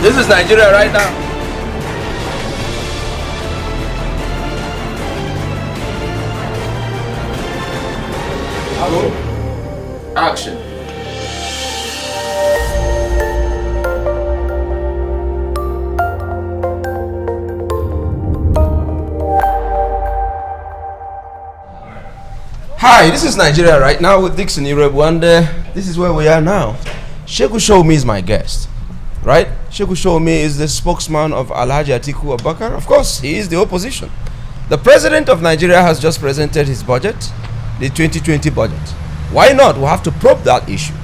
This is Nigeria right now. Action. Hi, this is Nigeria right now with Dixon Irebu, and this is where we are now. Sowunmi is my guest, right? Sowunmi is the spokesman of Alhaji Atiku Abubakar. Of course, he is the opposition. The president of Nigeria has just presented his budget, the 2020 budget. Why not? We'll have to probe that issue.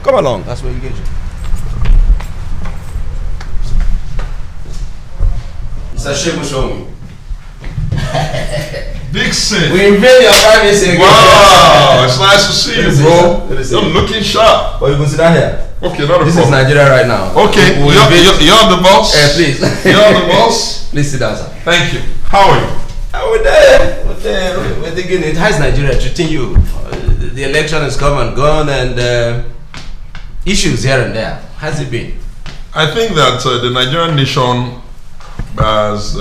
Come along, that's where you engage. Mr. Sowunmi. Dixon. We invade your privacy again. Wow, it's nice to see you, bro. You're looking sharp. But you can sit down here. Okay, not a This problem. is Nigeria right now. Okay, you're the boss. Please. You're the boss. Please sit down, sir. Thank you. How are you? We're there. We're thinking it. How's Nigeria treating you? The election has come and gone, and issues here and there. How's it been? I think that the Nigerian nation has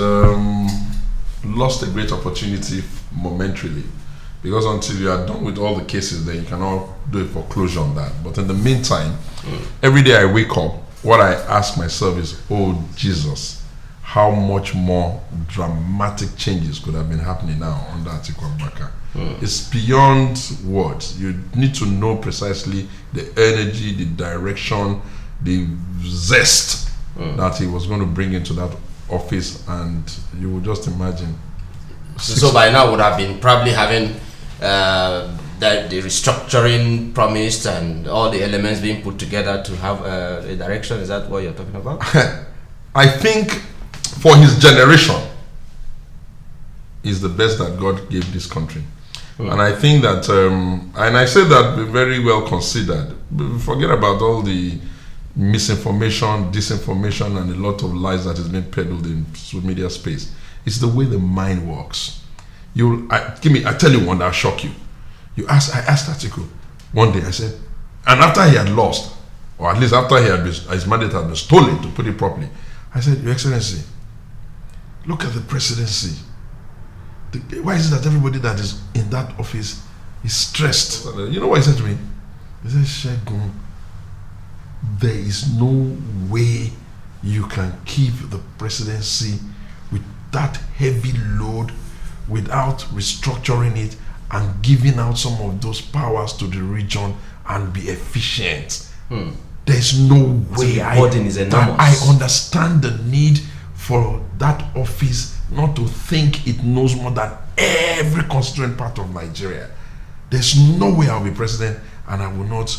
lost a great opportunity momentarily, because until you are done with all the cases, then you cannot do a foreclosure on that. But in the meantime, every day I wake up, what I ask myself is, oh Jesus, how much more dramatic changes could have been happening now under Atiku Abubakar. It's beyond words. You need to know precisely the energy, the direction, the zest that he was going to bring into that office, and you would just imagine. So by now would have been probably having the restructuring promised and all the elements being put together to have a direction. Is that what you're talking about? I think for his generation is the best that God gave this country. And I think that, and I say that very well considered. Forget about all the misinformation, disinformation, and a lot of lies that is being peddled in social media space. It's the way the mind works. I tell you one that'll shock you. I asked Atiku one day, I said, and after he had lost, or at least after his mandate had been stolen, to put it properly, I said, Your Excellency, look at the presidency. Why is it that everybody that is in that office is stressed? You know what he said to me? He said, Segun, there is no way you can keep the presidency with that heavy load without restructuring it and giving out some of those powers to the region and be efficient. There's no way. I understand the need for that office not to think it knows more than every constituent part of Nigeria. There's no way I'll be president and I will not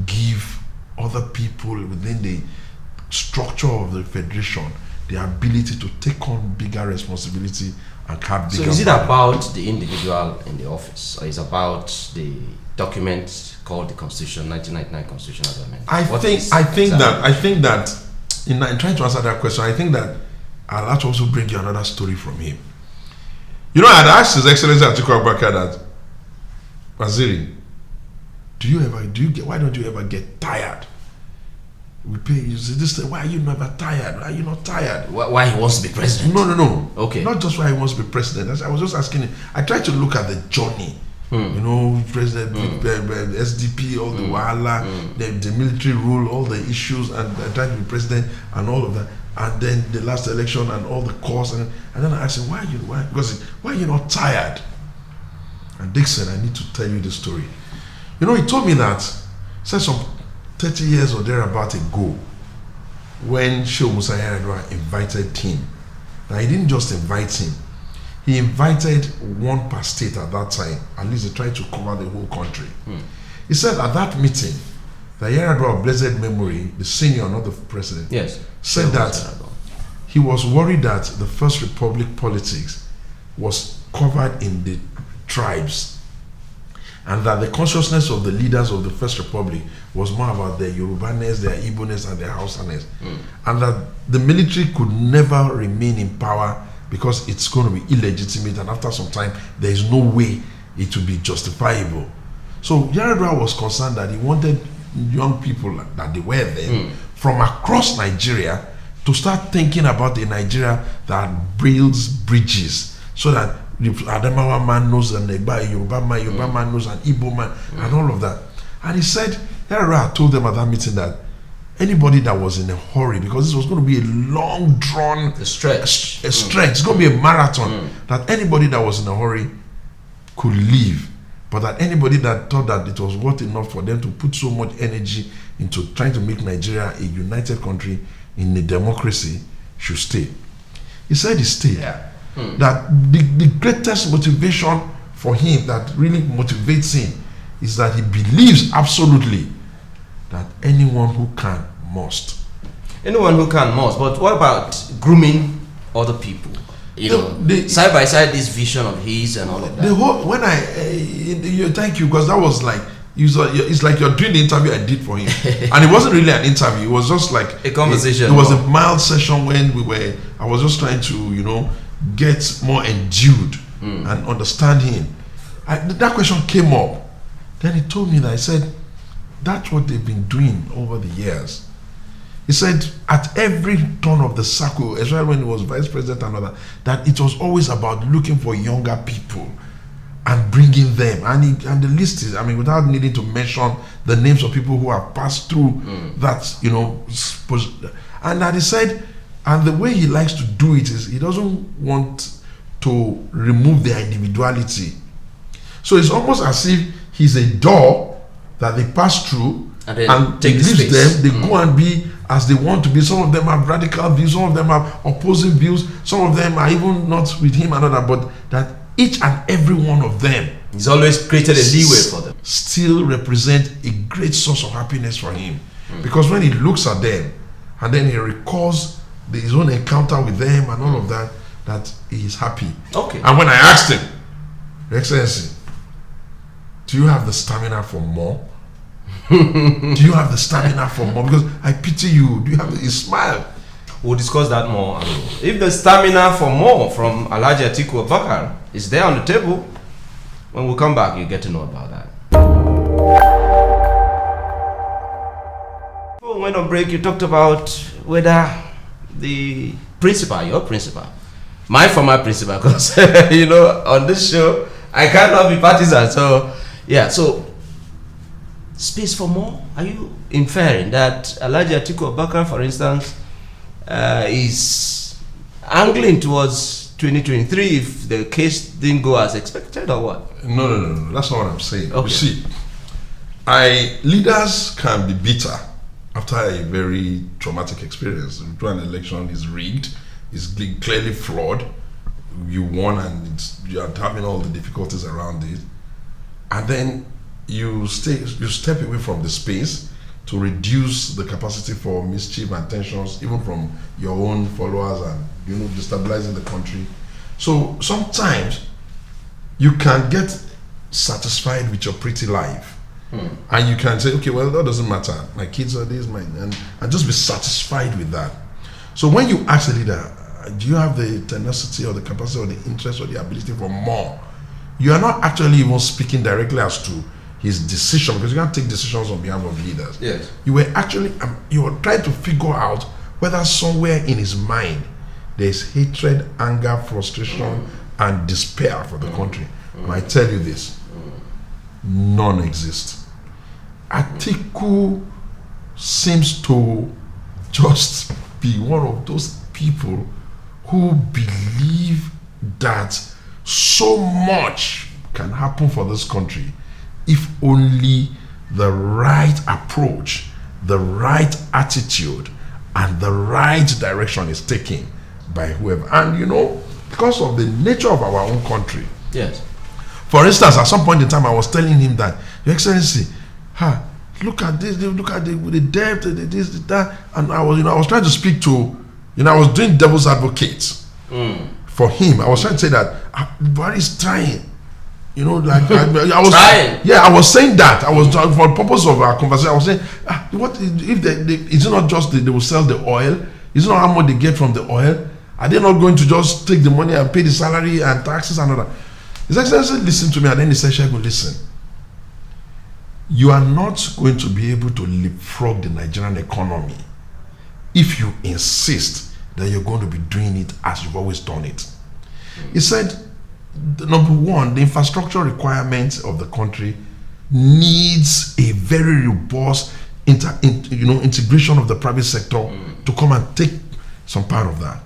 give other people within the structure of the federation the ability to take on bigger responsibility and have bigger. So is it about the individual in the office, or is it about the document called the Constitution, 1999 Constitution, as I mentioned? I think that in trying to answer that question, I think that I'll have to also bring you another story from him. You know, I had asked His Excellency Atiku Abubakar that, Waziri, why don't you ever get tired? We pay you this. Why are you never tired? Why are you not tired? Why he wants to be president? No. Okay. Not just why he wants to be president. I was just asking him. I tried to look at the journey. You know, president, SDP, all the wahala, the military rule, all the issues, and I tried to be president and all of that. And then the last election and all the costs, and then I asked him, why are you not tired? And Dixon, I need to tell you the story. You know, he told me that, said some 30 years or thereabout ago, when Shehu Musa Yar'Adua invited him. Now, he didn't just invite him. He invited one per state at that time. At least he tried to cover the whole country. He said at that meeting, that Yar'Adua of blessed memory, the senior, not the president, said that he was worried that the First Republic politics was covered in the tribes, and that the consciousness of the leaders of the First Republic was more about their Yorubaness, their Igbo-ness, and their Hausa-ness, and that the military could never remain in power because it's going to be illegitimate, and after some time there is no way it will be justifiable. So Yar'Adua was concerned that he wanted young people that they were then from across Nigeria to start thinking about a Nigeria that builds bridges, so that the Adamawa man knows an Egba, Yoruba man knows an Igbo man, and all of that. And he said, I told them at that meeting that anybody that was in a hurry, because this was going to be a long drawn stretch, it's going to be a marathon, that anybody that was in a hurry could leave, but that anybody that thought that it was worth enough for them to put so much energy into trying to make Nigeria a united country in a democracy should stay. He said he stayed. That the greatest motivation for him, that really motivates him, is that he believes absolutely that anyone who can must. Anyone who can must. But what about grooming other people? You know, side by side, this vision of his and all of that. The whole, when thank you, because that was like, it's like you're doing the interview I did for him, and it wasn't really an interview. It was just like a conversation. It was a mild session when I was just trying to, get more endued and understand him. That question came up. Then he told me that, I said, that's what they've been doing over the years. He said, at every turn of the circle, especially when he was vice president and all that it was always about looking for younger people and bringing them. And the list is, without needing to mention the names of people who have passed through that, and that he said, and the way he likes to do it is he doesn't want to remove their individuality. So it's almost as if he's a door that they pass through and take leaves them, they go and be as they want to be. Some of them have radical views, some of them have opposing views, some of them are even not with him and other, but that each and every one of them, he's always created a leeway for them, still represent a great source of happiness for him. Because when he looks at them and then he recalls his own encounter with them and all of that, that he is happy. Okay. And when I asked him, Your Excellency, do you have the stamina for more? Do you have the stamina for more? Because I pity you. Do you have he smiled? We'll discuss that more. If the stamina for more from Alhaji Atiku Abubakar is there on the table, when we come back, you get to know about that. Before we went on break, you talked about whether the principal, your principal, my former principal, because on this show I cannot be partisan. So yeah, so space for more. Are you inferring that Alhaji Atiku Abubakar, for instance, is angling towards 2023 if the case didn't go as expected, or what? No. That's not what I'm saying. Okay. You see, leaders can be bitter after a very traumatic experience. An election is rigged, is clearly flawed. You won, and you are having all the difficulties around it, and then you step away from the space to reduce the capacity for mischief and tensions, even from your own followers, and destabilizing the country. So sometimes you can get satisfied with your pretty life. And you can say, okay, well, that doesn't matter. My kids are this, and just be satisfied with that. So when you ask the leader, do you have the tenacity or the capacity or the interest or the ability for more? You are not actually even speaking directly as to his decision, because you can't take decisions on behalf of leaders. Yes. You were actually, you were trying to figure out whether somewhere in his mind there's hatred, anger, frustration, and despair for the country. And I tell you this, none exist. Atiku seems to just be one of those people who believe that so much can happen for this country if only the right approach, the right attitude, and the right direction is taken by whoever. And because of the nature of our own country. Yes. For instance, at some point in time, I was telling him that, Your Excellency, look at this, look at the debt, this, that, and I was trying to speak to, I was doing devil's advocate for him. I was trying to say that Buhari is trying, I was trying. Yeah, I was saying that. I was for the purpose of our conversation. I was saying, what if is it not just they will sell the oil? Is it not how much they get from the oil? Are they not going to just take the money and pay the salary and taxes and all that? His Excellency listened to me, and then he said, Segun, listen, you are not going to be able to leapfrog the Nigerian economy if you insist that you're going to be doing it as you've always done it. He said, number one, the infrastructure requirements of the country needs a very robust integration of the private sector to come and take some part of that.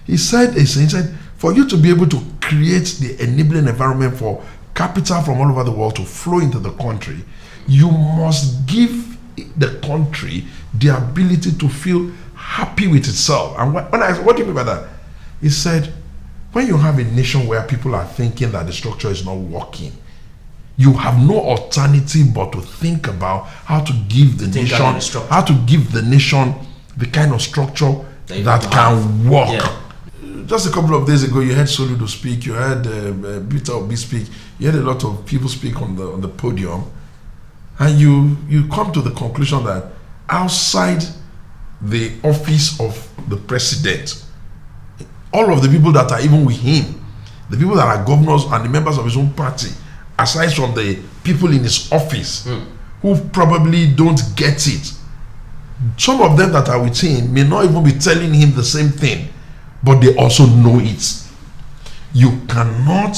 He said, for you to be able to create the enabling environment for capital from all over the world to flow into the country, you must give the country the ability to feel happy with itself. And when I asked, what do you mean by that? He said, when you have a nation where people are thinking that the structure is not working, you have no alternative but to think about how to give the nation the kind of structure that can work. Yeah. Just a couple of days ago, you heard Soludo speak, you heard Peter Obi speak, you heard a lot of people speak on the podium, and you come to the conclusion that outside the office of the president, all of the people that are even with him, the people that are governors and the members of his own party, aside from the people in his office who probably don't get it, some of them that are with him may not even be telling him the same thing, but they also know it. You cannot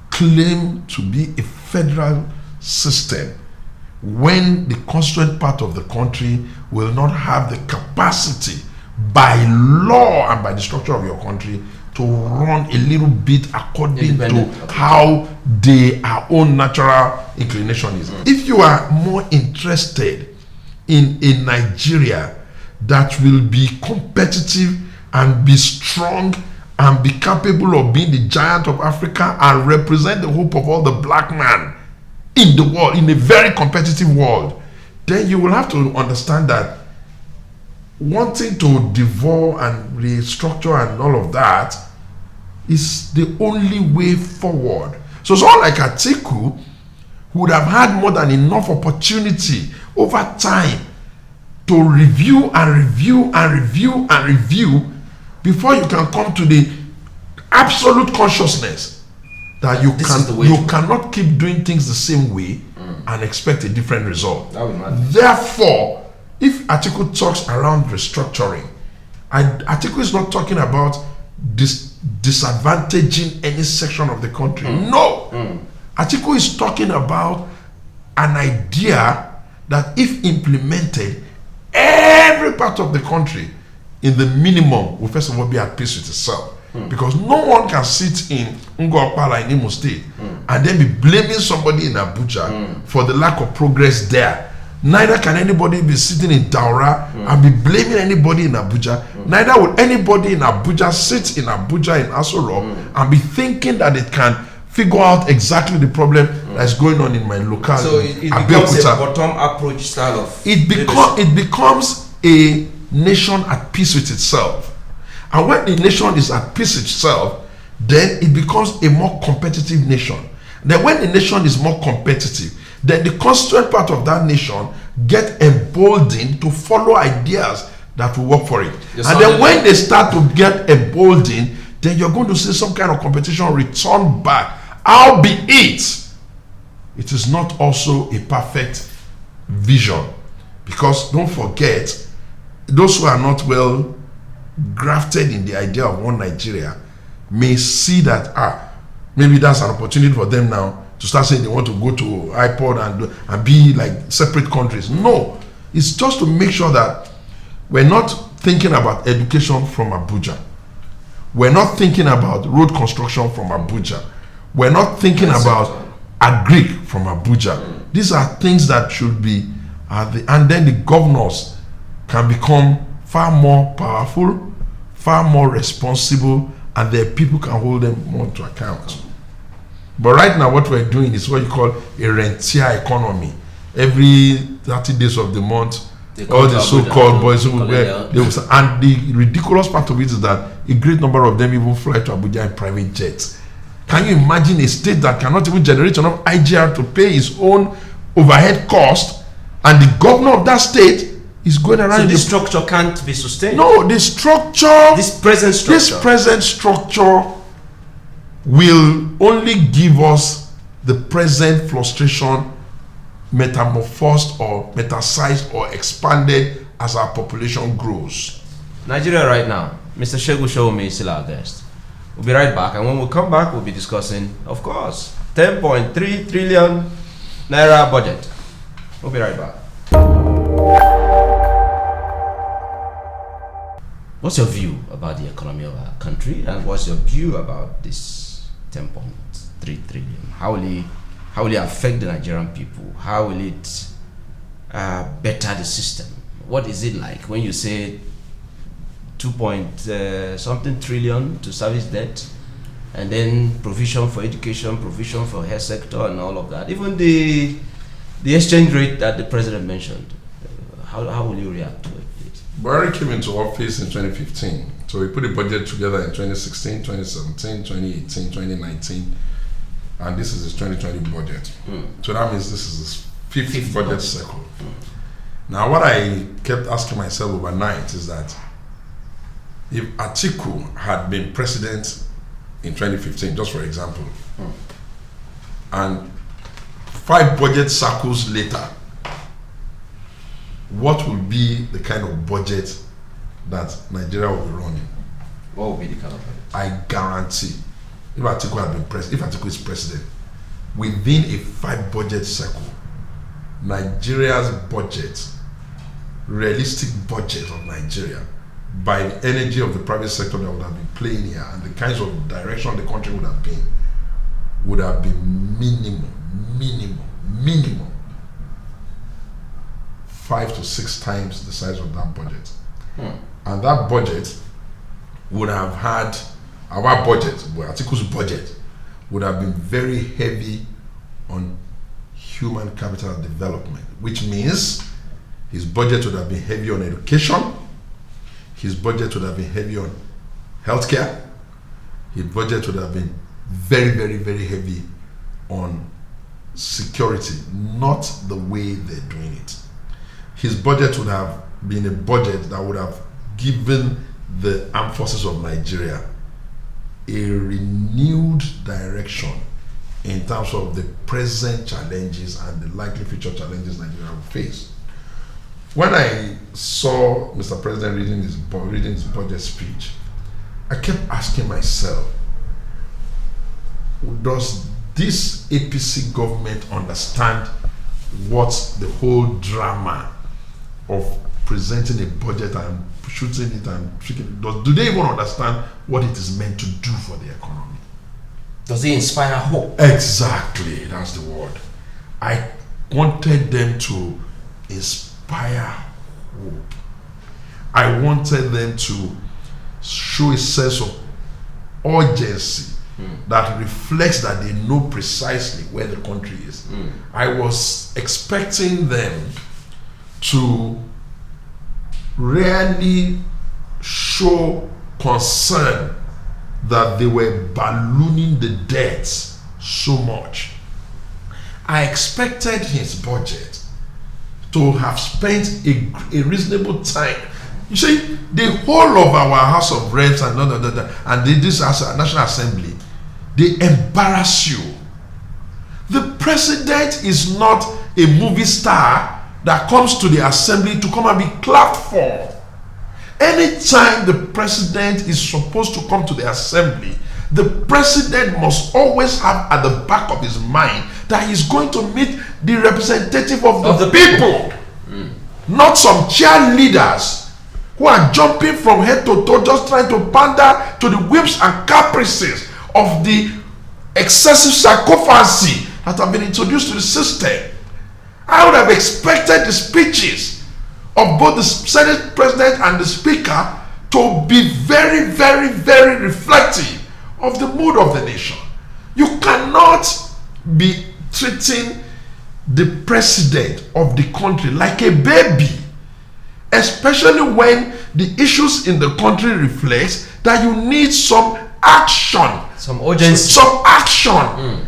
claim to be a federal system when the constituent part of the country will not have the capacity by law and by the structure of your country to run a little bit according to how their own natural inclination is. If you are more interested in a Nigeria that will be competitive and be strong and be capable of being the giant of Africa and represent the hope of all the black men in the world, in a very competitive world, then you will have to understand that wanting to devour and restructure and all of that is the only way forward. So someone like Atiku would have had more than enough opportunity over time to review and review and review and review before you can come to the absolute consciousness that you cannot keep doing things the same way and expect a different result. Therefore, if Atiku talks around restructuring, Atiku is not talking about disadvantaging any section of the country. No. Atiku is talking about an idea that if implemented, every part of the country in the minimum will first of all be at peace with itself. Because no one can sit in Ngopala in Imo State and then be blaming somebody in Abuja for the lack of progress there. Neither can anybody be sitting in Daura and be blaming anybody in Abuja. Neither will anybody in Abuja sit in Abuja in Aso Rock and be thinking that it can figure out exactly the problem that's going on in my local. So it becomes a bottom approach style of it becomes a nation at peace with itself. And when the nation is at peace with itself, then it becomes a more competitive nation. Then when the nation is more competitive, then the constituent part of that nation get emboldened to follow ideas that will work for it. And then when they start to get emboldened, then you're going to see some kind of competition return back. Albeit, it is not also a perfect vision. Because don't forget, those who are not well grafted in the idea of one Nigeria may see that maybe that's an opportunity for them now to start saying they want to go to iPod and be like separate countries. No, it's just to make sure that we're not thinking about education from Abuja. We're not thinking about road construction from Abuja. We're not thinking about agric from Abuja. These are things that should be and then the governors can become far more powerful, far more responsible, and the people can hold them more to account. But right now what we're doing is what you call a rentier economy. Every 30 days of the month, all the so-called boys and the ridiculous part of it is that a great number of them even fly to Abuja in private jets. Can you imagine a state that cannot even generate enough IGR to pay its own overhead cost, and the governor of that state is going around? So this structure can't be sustained. No, this present structure will only give us the present frustration metamorphosed or metasized or expanded as our population grows. Nigeria right now, Mr. Segun Sowunmi is still our guest. We'll be right back, and when we come back, we'll be discussing, of course, 10.3 trillion naira budget. We'll be right back. What's your view about the economy of our country, and what's your view about this 10.3 trillion? How will it affect the Nigerian people? How will it better the system? What is it like when you say 2 something trillion to service debt, and then provision for education, provision for health sector, and all of that? Even the exchange rate that the president mentioned, how will you react to it? Buhari came into office in 2015, so we put a budget together in 2016, 2017, 2018, 2019, and this is his 2020 budget. So that means this is his fifth budget cycle. Now, what I kept asking myself overnight is that if Atiku had been president in 2015, just for example, and 5 budget cycles later, what will be the kind of budget that Nigeria will be running? What will be the kind of budget? I guarantee, if Atiku had been if Atiku is president, within a 5 budget cycle, Nigeria's budget, realistic budget of Nigeria, by the energy of the private sector that would have been playing here and the kinds of direction the country would have been minimum 5 to 6 times the size of that budget. And that budget would have had, our budget, Atiku's budget, would have been very heavy on human capital development, which means his budget would have been heavy on education, his budget would have been heavy on healthcare, his budget would have been very, very, very heavy on security, not the way they're doing it. His budget would have been a budget that would have given the armed forces of Nigeria a renewed direction in terms of the present challenges and the likely future challenges Nigeria will face. When I saw Mr. President reading his budget speech, I kept asking myself, does this APC government understand what the whole drama of presenting a budget and shooting it and tricking it, do they even understand what it is meant to do for the economy? Does it inspire hope? Exactly, that's the word. I wanted them to inspire hope. I wanted them to show a sense of urgency that reflects that they know precisely where the country is. I was expecting them to really show concern that they were ballooning the debts so much. I expected his budget to have spent a reasonable time. You see, the whole of our House of Reps and this National Assembly, they embarrass you. The president is not a movie star that comes to the assembly to come and be clapped for. Anytime the president is supposed to come to the assembly, the president must always have at the back of his mind that he's going to meet the representative of the people. Not some cheerleaders who are jumping from head to toe just trying to pander to the whims and caprices of the excessive psychophancy that have been introduced to the system. I would have expected the speeches of both the Senate President and the Speaker to be very, very, very reflective of the mood of the nation. You cannot be treating the president of the country like a baby, especially when the issues in the country reflects that you need some action, some urgency, some action.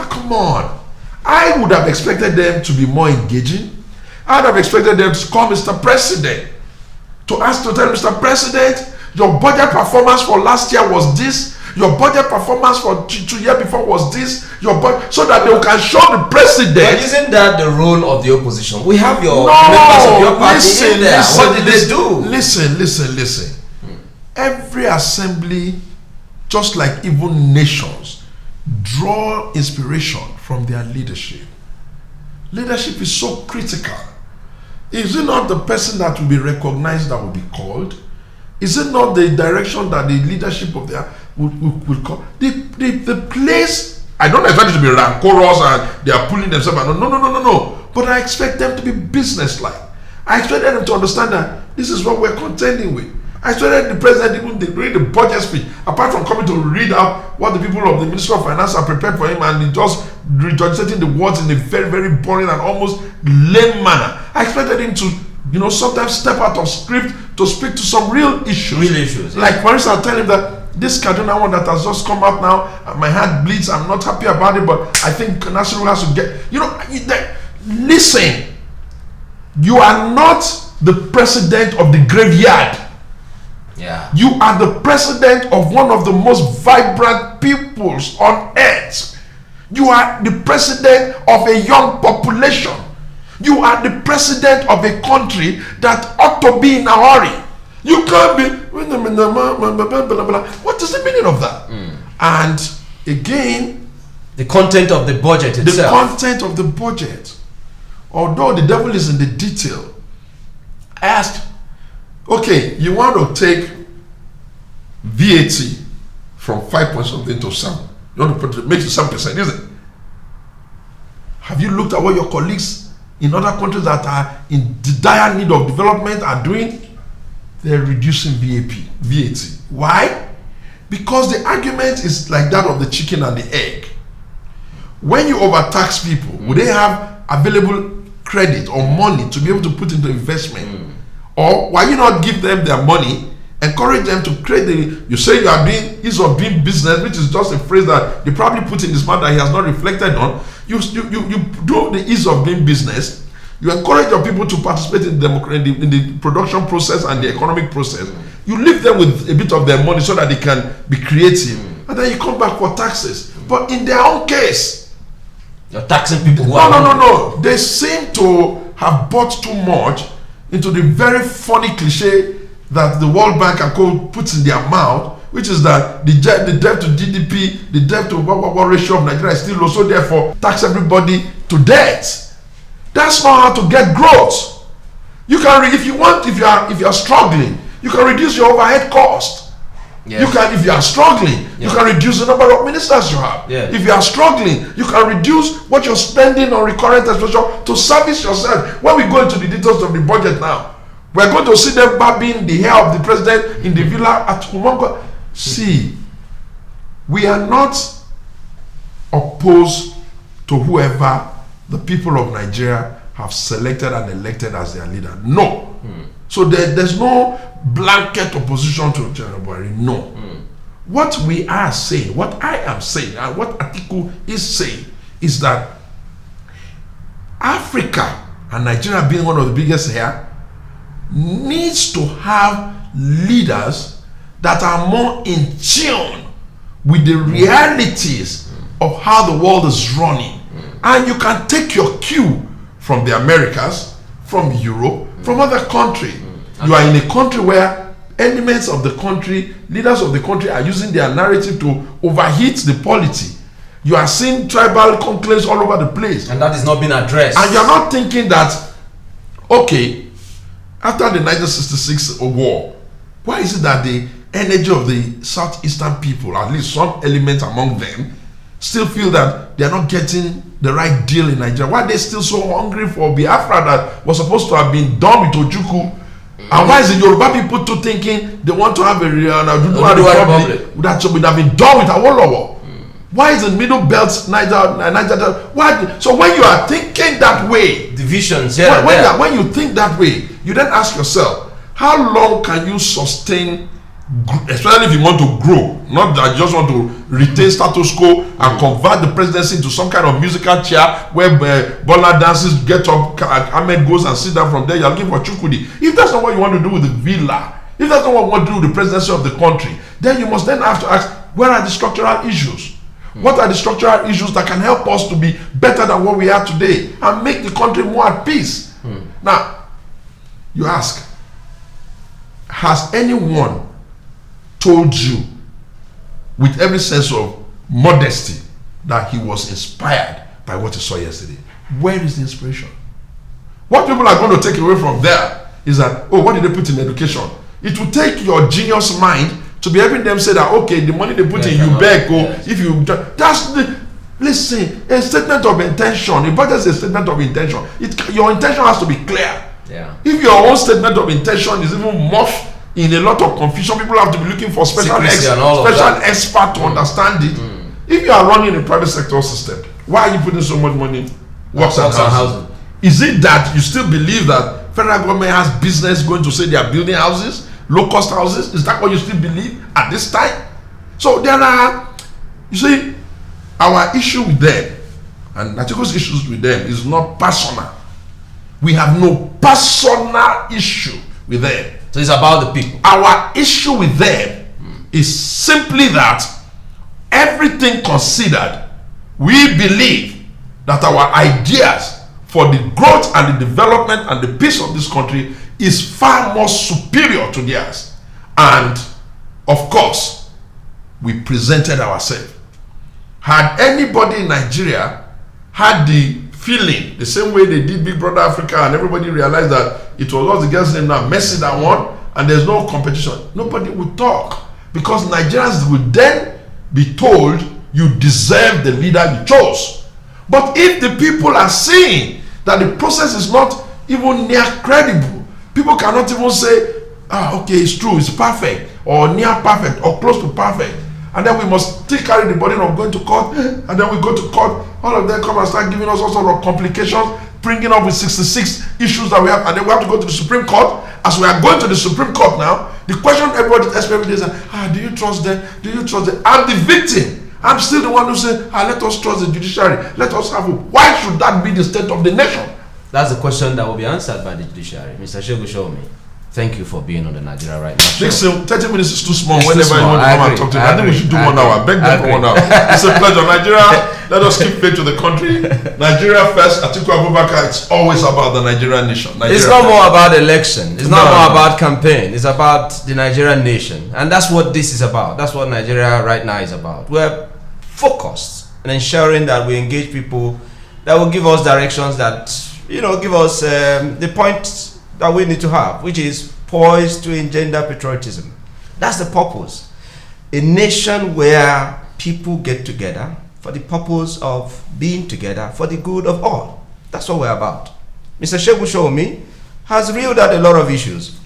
Come on. I would have expected them to be more engaging. I would have expected them to call Mr. President to tell Mr. President, your budget performance for last year was this. Your budget performance for 2 years before was this. Your budget, so that they can show the president. But isn't that the role of the opposition? We have your members of your party in there. What did they do? Listen. Every assembly, just like even nations, draw inspiration from their leadership. Leadership is so critical. Is it not the person that will be recognized that will be called? Is it not the direction that the leadership of their will call? The place, I don't expect it to be rancorous and they are pulling themselves out. No. But I expect them to be businesslike. I expect them to understand that this is what we're contending with. I expected the president even to read the budget speech, apart from coming to read out what the people of the Ministry of Finance are prepared for him, and he just regurgitating the words in a very, very boring and almost lame manner. I expected him to, sometimes step out of script to speak to some real issues. Real issues. Yeah. Like, for instance, I'll tell him that this Kaduna one that has just come out now, my heart bleeds, I'm not happy about it, but I think Nasiru has to get, listen, you are not the president of the graveyard. Yeah. You are the president of one of the most vibrant peoples on earth. You are the president of a young population. You are the president of a country that ought to be in a hurry. You can't be. What is the meaning of that? And again, the content of the budget itself. The content of the budget. Although the devil is in the detail. I asked, okay, you want to take VAT from 5 point something to 7. You want to make it 7%, isn't it? Have you looked at what your colleagues in other countries that are in dire need of development are doing? They're reducing VAT. Why? Because the argument is like that of the chicken and the egg. When you overtax people, will they have available credit or money to be able to put into investment? Or why you not give them their money, encourage them to create you say you are doing ease of doing business, which is just a phrase that they probably put in his mouth that he has not reflected on. You do the ease of doing business. You encourage your people to participate in the production process and the economic process. You leave them with a bit of their money so that they can be creative, and then you come back for taxes. But in their own case, you're taxing people who no. They seem to have bought too much into the very funny cliche that the World Bank and Co puts in their mouth, which is that the debt to GDP, the debt to what ratio of Nigeria is still low, so therefore tax everybody to debt. That's not how to get growth. You can, if you are struggling, you can reduce your overhead cost. Yes. You can, if you are struggling, you can reduce the number of ministers you have. Yeah. If you are struggling, you can reduce what you're spending on recurrent expenditure to service yourself. When we go into the details of the budget now, we're going to see them babbing the hair of the president in the villa at Umongo. See, we are not opposed to whoever the people of Nigeria have selected and elected as their leader. No. So there's no blanket opposition to General Buhari. No. What we are saying, what I am saying, and what Atiku is saying is that Africa, and Nigeria being one of the biggest here, needs to have leaders that are more in tune with the realities of how the world is running. And you can take your cue from the Americas, from Europe, from other countries. You are in a country where elements of the country, leaders of the country are using their narrative to overheat the polity. You are seeing tribal conclaves all over the place. And that is not being addressed. And you're not thinking that, okay, after the 1966 war, why is it that the energy of the southeastern people, at least some elements among them, still feel that they're not getting the right deal in Nigeria? Why are they still so hungry for Biafra that was supposed to have been done with Ojukwu? And why is the Yoruba people too thinking they want to have a republic that should have been done with Awolowo? Why is the middle belt Niger? Why? So when you are thinking that way, divisions, when you think that way, you then ask yourself, how long can you sustain, especially if you want to grow, not that you just want to retain status quo and convert the presidency into some kind of musical chair where Bola dances, get up, Ahmed goes and sit down from there, you're looking for Chukwudi. If that's not what you want to do with the villa, if that's not what you want to do with the presidency of the country, then you must then have to ask, where are the structural issues? What are the structural issues that can help us to be better than what we are today and make the country more at peace? Now, you ask, has anyone told you with every sense of modesty that he was inspired by what he saw yesterday? Where is the inspiration? What people are going to take away from there is that, oh, what did they put in education? It will take your genius mind to be helping them say that, okay, the money they put in, you beg, if you, that's the, listen, a statement of intention, a budget is a statement of intention. Your intention has to be clear. Yeah. If your own statement of intention is even morphed in a lot of confusion, people have to be looking for special expert to understand it. If you are running a private sector system, why are you putting so much money? Works and housing. Is it that you still believe that federal government has business going to say they are building houses, low-cost houses? Is that what you still believe at this time? So there are, you see, our issue with them, and Natiko's issues with them, is not personal. We have no personal issue with them. So it's about the people. Our issue with them is simply that, everything considered, we believe that our ideas for the growth and the development and the peace of this country is far more superior to theirs. And of course, we presented ourselves. Had anybody in Nigeria had the feeling, the same way they did Big Brother Africa, and everybody realized that it was us against them, now Messi that won, and there's no competition, nobody would talk, because Nigerians would then be told, you deserve the leader you chose. But if the people are seeing that the process is not even near credible, people cannot even say, okay, it's true, it's perfect, or near perfect, or close to perfect, and then we must still carry the burden of going to court, and then we go to court, all of them come and start giving us all sorts of complications, bringing up with 66 issues that we have, and then we have to go to the Supreme Court. As we are going to the Supreme Court now, the question everybody asks every day is, do you trust them? Do you trust them? I'm the victim. I'm still the one who said, let us trust the judiciary. Let us have hope. Why should that be the state of the nation? That's the question that will be answered by the judiciary. Mr. Sowunmi, thank you for being on the Nigeria Right Now. Listen, 30 minutes is too small. Whenever you want to come and talk to me, I think we should do 1 hour. Beg them for 1 hour. It's a pleasure. Nigeria, let us keep faith to the country. Nigeria first. Atiku Abubakar, it's always about the Nigerian nation. Nigeria it's not more about election. It's not more about campaign. It's about the Nigerian nation. And that's what this is about. That's what Nigeria Right Now is about. We're focused on ensuring that we engage people that will give us directions that, give us the point that we need to have, which is poised to engender patriotism. That's the purpose. A nation where people get together for the purpose of being together for the good of all. That's what we're about. Mr. Sowunmi has reeled out a lot of issues.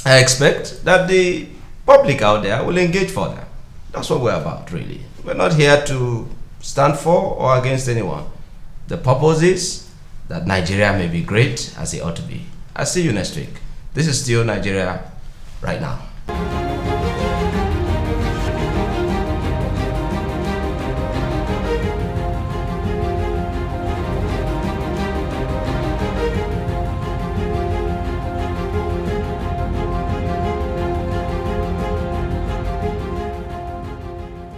I expect that the public out there will engage further. That's what we're about, really. We're not here to stand for or against anyone. The purpose is that Nigeria may be great as it ought to be. I'll see you next week. This is still Nigeria Right Now.